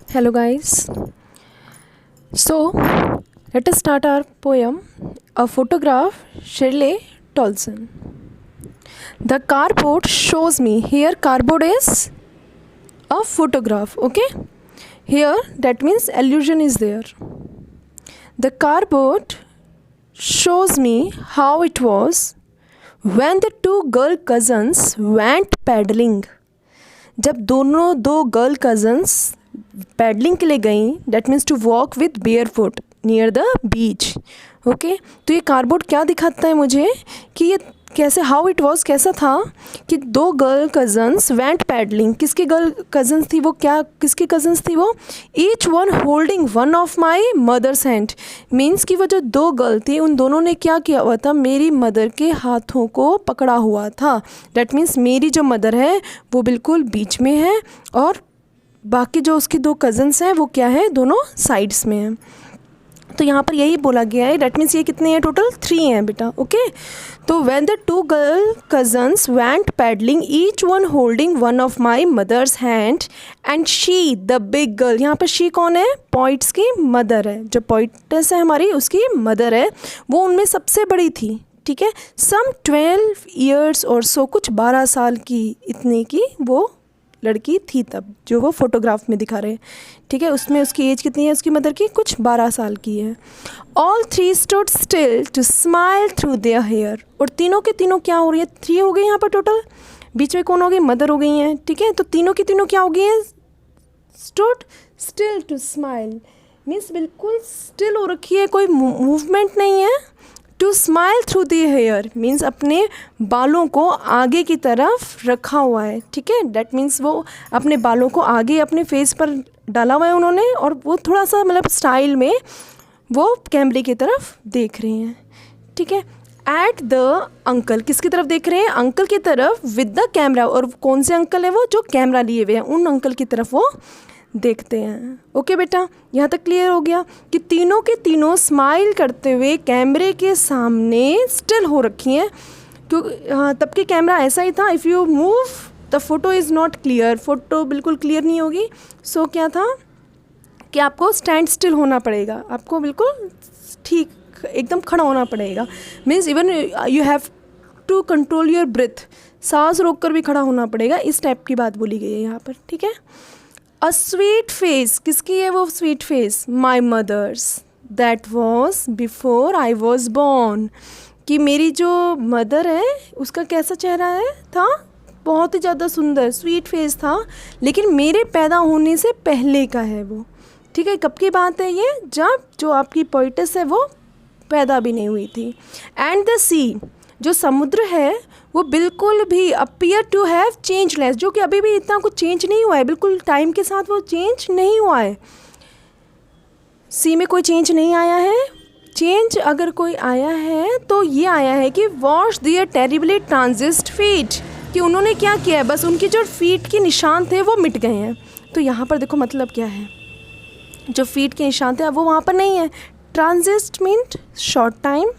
Hello, guys. So, let us start our poem, A Photograph, Shirley Tolson. The cardboard shows me. Here, cardboard is a photograph, okay? Here, that means illusion is there. The cardboard shows me how it was when the two girl cousins went paddling. जब दो girl cousins paddling के लिए गई, that means to walk with bare foot near the beach. Okay, तो ये cardboard क्या दिखाता है मुझे कि ये कैसे, हाउ इट वॉज, कैसा था कि दो गर्ल कज़न्स वेंट पैडलिंग. किसकी गर्ल कज़न्स थी वो, क्या किसकी कज़न्स थी वो? Each one holding one of my mother's hand. Means कि वो जो दो गर्ल थी उन दोनों ने क्या किया हुआ था, मेरी मदर के हाथों को पकड़ा हुआ था. डैट मीन्स मेरी जो मदर है वो बिल्कुल बीच में है और बाकी जो उसकी दो कज़न्स हैं वो क्या है, दोनों साइड्स में हैं. तो यहाँ पर यही बोला गया है. डैट मीन्स ये कितने हैं टोटल? 3 हैं बेटा. ओके, तो when the two girl cousins went paddling each one holding one of my mother's hand and she the big girl. यहाँ पर शी कौन है? पोइट्स की मदर है. जो पोइट्स है हमारी उसकी मदर है, वो उनमें सबसे बड़ी थी. ठीक है, सम 12 ईयर्स और सो, कुछ 12 साल की इतने की वो लड़की थी तब, जो वो फोटोग्राफ में दिखा रहे हैं. ठीक है, उसमें उसकी एज कितनी है उसकी मदर की? कुछ 12 साल की है. All 3 stood still to smile through their hair. और तीनों के तीनों क्या हो रही है? 3 हो गए यहाँ पर टोटल. बीच में कौन हो गई? मदर हो गई हैं. ठीक है, तो तीनों की तीनों क्या हो गई हैं? Stood still to smile means बिल्कुल स्टिल हो रखी है, कोई मूवमेंट नहीं है. To smile through the hair means अपने बालों को आगे की तरफ रखा हुआ है. ठीक है, डैट मीन्स वो अपने बालों को आगे अपने फेस पर डाला हुआ है उन्होंने, और वो थोड़ा सा मतलब स्टाइल में वो कैमरे की तरफ देख रहे हैं. ठीक है, एट द अंकल, किसकी तरफ देख रहे हैं? अंकल की तरफ विद द कैमरा. और कौन से अंकल है वो? जो कैमरा लिए हुए हैं, उन अंकल की तरफ वो देखते हैं. ओके बेटा, यहाँ तक क्लियर हो गया कि तीनों के तीनों स्माइल करते हुए कैमरे के सामने स्टिल हो रखी हैं. क्योंकि हाँ, तब के कैमरा ऐसा ही था, if you move the photo is not clear, photo बिल्कुल क्लियर नहीं होगी. सो क्या था कि आपको स्टैंड स्टिल होना पड़ेगा, आपको बिल्कुल ठीक एकदम खड़ा होना पड़ेगा. Means even you have to control your breath, सांस रोक कर भी खड़ा होना पड़ेगा. इस टाइप की बात बोली गई है यहाँ पर. ठीक है, अ स्वीट फेस, किसकी है वो sweet face? My mother's. That was before I was born. कि मेरी जो मदर है उसका कैसा चेहरा है था? बहुत ही ज़्यादा सुंदर स्वीट फेस था, लेकिन मेरे पैदा होने से पहले का है वो. ठीक है, कब की बात है ये? जब जो आपकी पोइटेस है वो पैदा भी नहीं हुई थी. एंड द सी, जो समुद्र है वो बिल्कुल भी अपीयर टू हैव चेंजलेस, जो कि अभी भी इतना कुछ चेंज नहीं हुआ है, बिल्कुल टाइम के साथ वो चेंज नहीं हुआ है. सी में कोई चेंज नहीं आया है. चेंज अगर कोई आया है तो ये आया है कि वॉश दियर टेरिबली ट्रांजिस्ट फीट, कि उन्होंने क्या किया है, बस उनके जो फीट के निशान थे वो मिट गए हैं. तो यहाँ पर देखो मतलब क्या है, जो फीट के निशान थे अब वो वहाँ पर नहीं है. Transient means short time,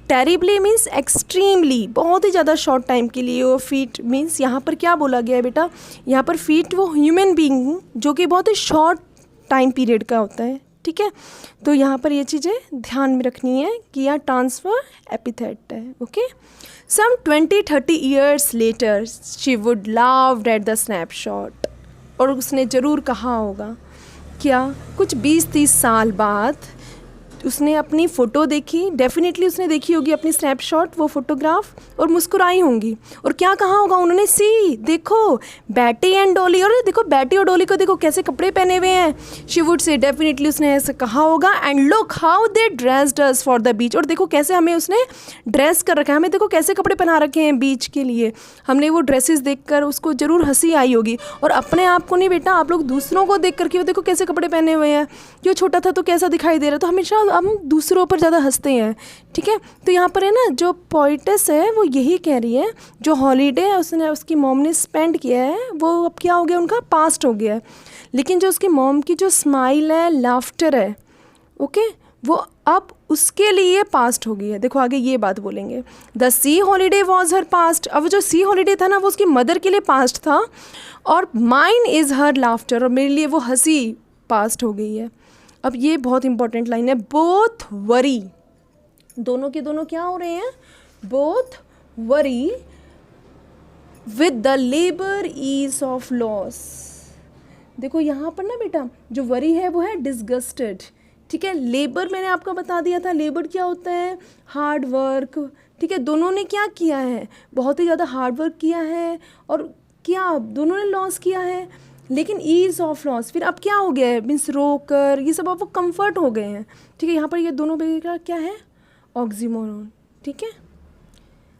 terribly means extremely, बहुत ही ज़्यादा शॉर्ट टाइम के लिए. वो फीट मीन्स यहाँ पर क्या बोला गया है बेटा? यहाँ पर फीट वो ह्यूमन बीइंग जो कि बहुत ही शॉर्ट टाइम पीरियड का होता है. ठीक है, तो यहाँ पर ये चीज़ें ध्यान में रखनी है कि यहाँ ट्रांसफ़र एपिथेट है. Okay, some 20-30 years later she would loved at the snapshot. और उसने ज़रूर कहा होगा क्या, कुछ 20-30 साल बाद उसने अपनी फ़ोटो देखी, डेफिनेटली उसने देखी होगी अपनी स्नैपशॉट, वो फोटोग्राफ, और मुस्कुराई होंगी. और क्या कहा होगा उन्होंने? सी, देखो बैटी एंड डॉली, और देखो बैटी और डॉली को देखो कैसे कपड़े पहने हुए हैं. शी वुड से, डेफिनेटली उसने ऐसे कहा होगा. And look how they dressed us for the beach, और देखो कैसे हमें उसने ड्रेस कर रखा है, हमें देखो कैसे कपड़े पहना रखे हैं बीच के लिए. हमने वो ड्रेसेस देखकर उसको ज़रूर हंसी आई होगी. और अपने आप को नहीं बेटा, आप लोग दूसरों को देख करके वो देखो कैसे कपड़े पहने हुए हैं, क्यों छोटा था तो कैसा दिखाई दे रहा. तो हमेशा हम दूसरों पर ज़्यादा हंसते हैं. ठीक है, तो यहाँ पर है ना, जो पोइटेस है वो यही कह रही है, जो हॉलीडे है उसने उसकी मॉम ने स्पेंड किया है वो अब क्या हो गया, उनका पास्ट हो गया है. लेकिन जो उसकी मॉम की जो स्माइल है, लाफ्टर है, ओके, वो अब उसके लिए पास्ट हो गई है. देखो आगे ये बात बोलेंगे, the C holiday was her past. अब जो सी हॉलीडे था ना वो उसकी मदर के लिए पास्ट था, और माइन इज़ हर लाफ्टर, और मेरे लिए वो हंसी पास्ट हो गई है। अब ये बहुत इंपॉर्टेंट लाइन है, बोथ वरी, दोनों के दोनों क्या हो रहे हैं, both worry with the labour ease of loss. देखो यहाँ पर ना बेटा जो वरी है वो है डिसगस्टेड, ठीक है। लेबर मैंने आपको बता दिया था, लेबर क्या होता है, हार्ड वर्क, ठीक है। दोनों ने क्या किया है, बहुत ही ज़्यादा हार्ड वर्क किया है और क्या दोनों ने लॉस किया है, लेकिन ईज ऑफ लॉस फिर अब क्या हो गया है, मीन्स रोकर ये सब अब वो कम्फर्ट हो गए हैं, ठीक है। यहाँ पर ये दोनों बेटा क्या है, ऑक्सीमोरन, ठीक है।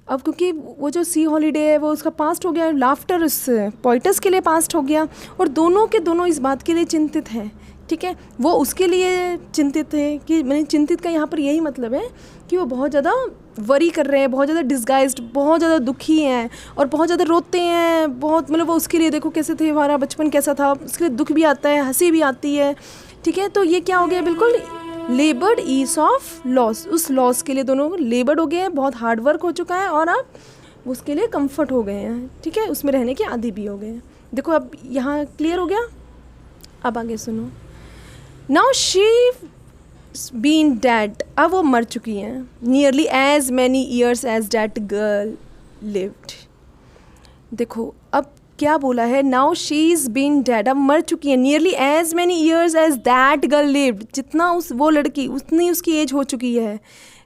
अब क्योंकि वो जो सी हॉलीडे है वो उसका पास्ट हो गया, लाफ्टर उस पोइटस के लिए पास्ट हो गया, और दोनों के दोनों इस बात के लिए चिंतित हैं, ठीक है। वो उसके लिए चिंतित है कि मैंने चिंतित का यहाँ पर यही मतलब है कि वो बहुत ज़्यादा वरी कर रहे हैं, बहुत ज़्यादा डिसगाइज्ड, बहुत ज़्यादा दुखी हैं और बहुत ज़्यादा रोते हैं, बहुत मतलब वो उसके लिए देखो कैसे थे, हमारा बचपन कैसा था, उसके लिए दुख भी आता है, हंसी भी आती है, ठीक है। तो ये क्या हो गया, बिल्कुल लेबर्ड ईज ऑफ लॉस, उस लॉस के लिए दोनों लेबर्ड हो गए हैं, बहुत हार्ड वर्क हो चुका है और अब उसके लिए कंफर्ट हो गए हैं, ठीक है, उसमें रहने के आदी भी हो गए हैं। देखो अब यहाँ क्लियर हो गया। अब आगे सुनो, नाउ शी बीन डेड, अब वो मर चुकी हैं, nearly as many years as that girl lived. देखो अब क्या बोला है, now she is been dead, अब मर चुकी है, nearly as many years as that girl lived, जितना उस वो लड़की उतनी उसकी एज हो चुकी है,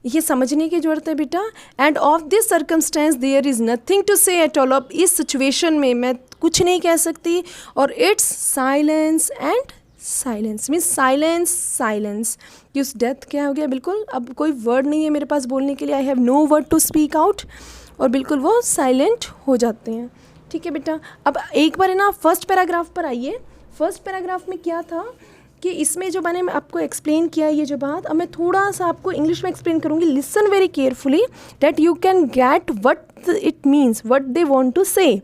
ये समझने की ज़रूरत है बेटा। And of this circumstance there is nothing to say at all, अब इस सिचुएशन में मैं कुछ नहीं कह सकती, और it's silence and silence means silence silence, कि उस डेथ क्या हो गया, बिल्कुल अब कोई वर्ड नहीं है मेरे पास बोलने के लिए, I have no word to speak out, और बिल्कुल वो साइलेंट हो जाते हैं, ठीक है बेटा। अब एक बार है ना फर्स्ट पैराग्राफ पर आइए। फर्स्ट पैराग्राफ में क्या था कि इसमें जो मैंने आपको एक्सप्लेन किया ये जो बात, अब मैं थोड़ा सा आपको इंग्लिश में एक्सप्लेन करूँगी, listen very carefully that you can get what it means, what they want to say.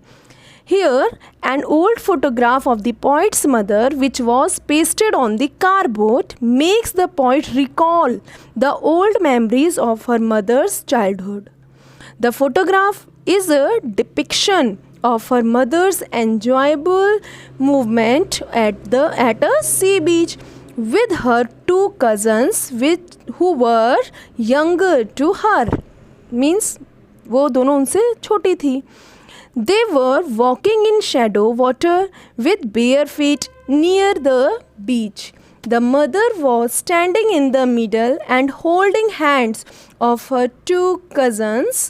Here, an old photograph of the poet's mother, which was pasted on the cardboard, makes the poet recall the old memories of her mother's childhood. The photograph is a depiction of her mother's enjoyable movement at a sea beach with her two cousins who were younger to her. Means वो दोनों उनसे छोटी थी. They were walking in shallow water with bare feet near the beach. The mother was standing in the middle and holding hands of her two cousins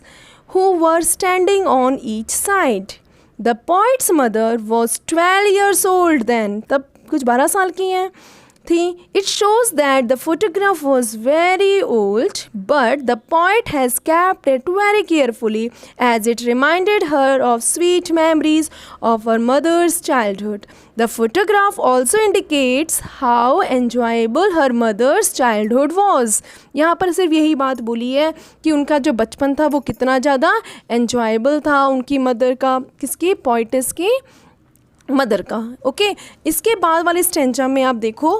who were standing on each side. The poet's mother was 12 years old then. तब कुछ 12 साल की हैं थी. It shows that the photograph was very old, but the poet has kept it very carefully as it reminded her of sweet memories of her mother's childhood. The photograph also indicates how enjoyable her mother's childhood was. यहाँ पर सिर्फ यही बात बोली है कि उनका जो बचपन था वो कितना ज़्यादा enjoyable था, उनकी मदर का, किसकी, पोइटस की मदर का. ओके, इसके बाद वाले स्टेंजा में आप देखो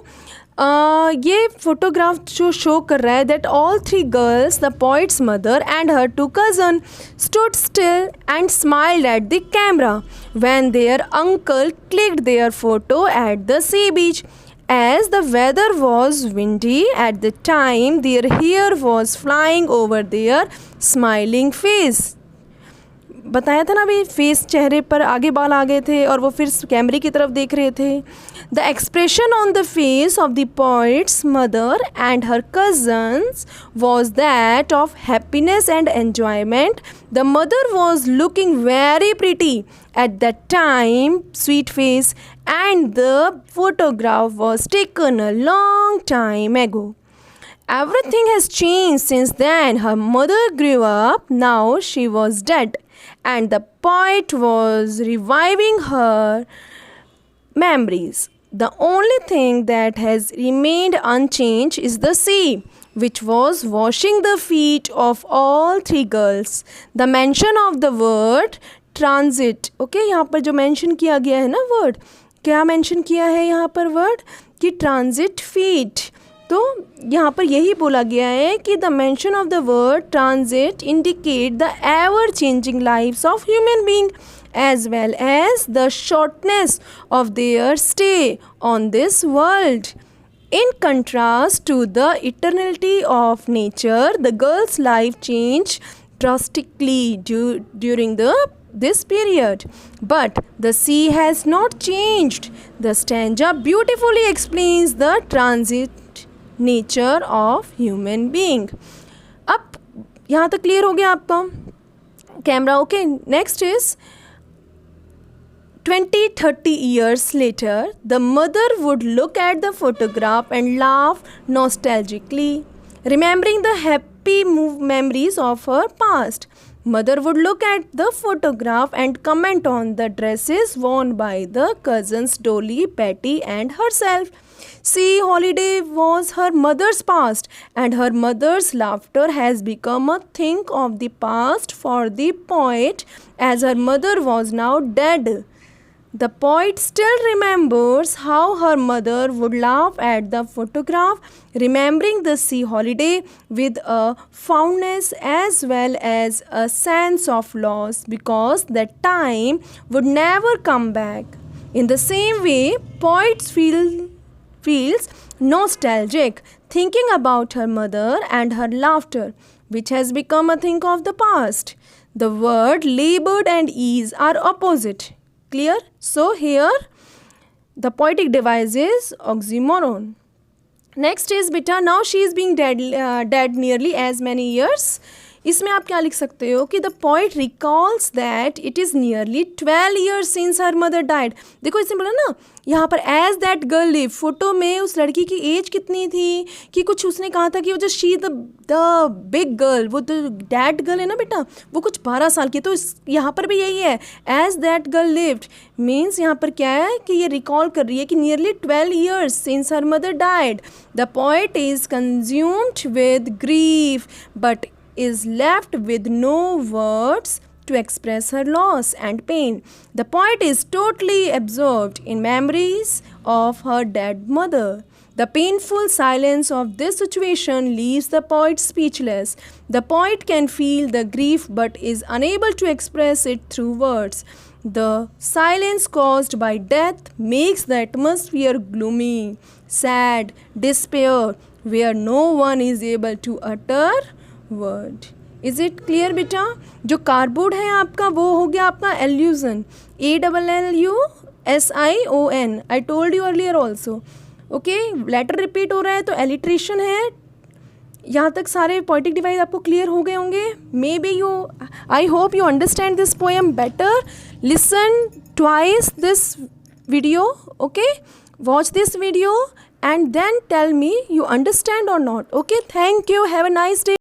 ये फोटोग्राफ जो शो कर रहा है that all three girls, the poet's mother and her two cousin, stood still and smiled at the camera when their uncle clicked their photo at the sea beach. As the weather was windy at the time, their hair was flying over their smiling face. बताया था ना अभी, face, चेहरे पर आगे बाल आ गए थे और वो फिर कैमरे की तरफ देख रहे थे. The expression on the face of the poet's mother and her cousins was that of happiness and enjoyment. The mother was looking very pretty at that time, sweet face, and the photograph was taken a long time एगो. Everything has changed since then. Her mother grew up. Now she was dead. And the poet was reviving her memories. The only thing that has remained unchanged is the sea, which was washing the feet of all three girls. The mention of the word transit. Okay, यहाँ पर जो mention किया गया है ना word, क्या mention किया है यहाँ पर word कि transit feet. तो यहाँ पर यही बोला गया है कि the mention of the word transit indicate the ever changing lives of human being as well as the shortness of their stay on this world. In contrast to the eternity of nature, the girl's life changed drastically during this period. But the sea has not changed. The stanza beautifully explains the transit nature of human being. अब यहाँ तक clear हो गया आपका camera? Okay, next is 20-30 years later, the mother would look at the photograph and laugh nostalgically, remembering the happy memories of her past. Mother would look at the photograph and comment on the dresses worn by the cousins Dolly, Patty, and herself. Sea holiday was her mother's past, and her mother's laughter has become a thing of the past for the poet, as her mother was now dead. The poet still remembers how her mother would laugh at the photograph, remembering the sea holiday with a fondness as well as a sense of loss, because that time would never come back. In the same way, poets feels nostalgic, thinking about her mother and her laughter, which has become a thing of the past. The word labored and ease are opposite. Clear? So here the poetic device is oxymoron. Next is beta, now she is being dead nearly as many years. इसमें आप क्या लिख सकते हो कि the poet recalls that it is nearly 12 years since her mother died. देखो इसमें बोला ना यहाँ पर as that girl live, photo में उस लड़की की एज कितनी थी कि कुछ उसने कहा था कि वो जो शी द बिग गर्ल, वो तो डैड गर्ल है ना बेटा, वो कुछ 12 साल की. तो यहाँ पर भी यही है, as that girl lived means यहाँ पर क्या है कि ये रिकॉल कर रही है कि nearly 12 years since her mother died. The poet is consumed with grief but is left with no words to express her loss and pain. The poet is totally absorbed in memories of her dead mother. The painful silence of this situation leaves the poet speechless. The poet can feel the grief but is unable to express it through words. The silence caused by death makes the atmosphere gloomy, sad, despair, where no one is able to utter word. Is it clear बेटा? जो cardboard है आपका वो हो गया आपका allusion, ALLUSION. I told you earlier also. Okay, letter repeat हो रहा है तो एलिट्रेशन है. यहाँ तक सारे पोइटिक डिवाइस आपको क्लियर हो गए होंगे. May be you, I hope you understand this poem better. Listen twice this video. Okay, watch this video and then tell me you understand or not. Okay, thank you, have a nice day.